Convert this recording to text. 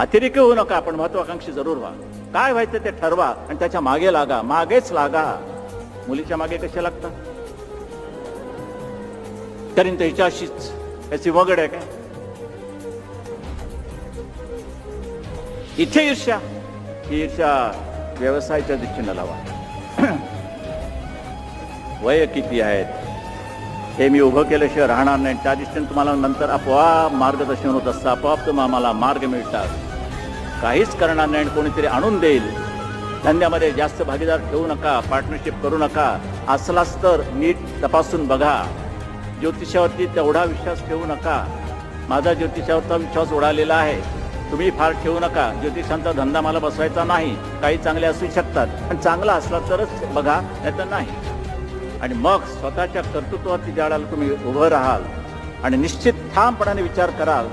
अतिरेकी होऊ नका, पण महत्वाकांक्षी जरूर व्हा. काय व्हायचं ते ठरवा आणि त्याच्या मागे लागा, मागेच लागा. मुलीच्या मागे कशा लागतात? कारण त्याच्याशीच त्याची वगड आहे काय? इथे ईर्ष्या, ही ईर्ष्या व्यवसायाच्या दृष्टीने लावा. वय किती आहेत हे मी उभं केल्याशिवाय राहणार नाही. त्या दृष्टीने तुम्हाला नंतर आपोआप मार्गदर्शन होत असतं, आपोआप तुम्हाला मार्ग मिळतात. काहीच करणार नाही, कोणीतरी आणून देईल. धंद्यामध्ये जास्त भागीदार ठेवू नका, पार्टनरशिप करू नका. असलाच तर नीट तपासून बघा. ज्योतिषावरती तेवढा विश्वास ठेवू नका. माझा ज्योतिषावरचा विश्वास उडालेला आहे, तुम्ही फार ठेवू नका. ज्योतिषांचा धंदा मला बसवायचा नाही. काही चांगले असू शकतात, पण चांगला असला तरच बघा, नाही तर नाही. आणि मग स्वतःच्या कर्तृत्वावरती ज्या वेळेला तुम्ही उभं राहाल आणि निश्चित ठामपणाने विचार कराल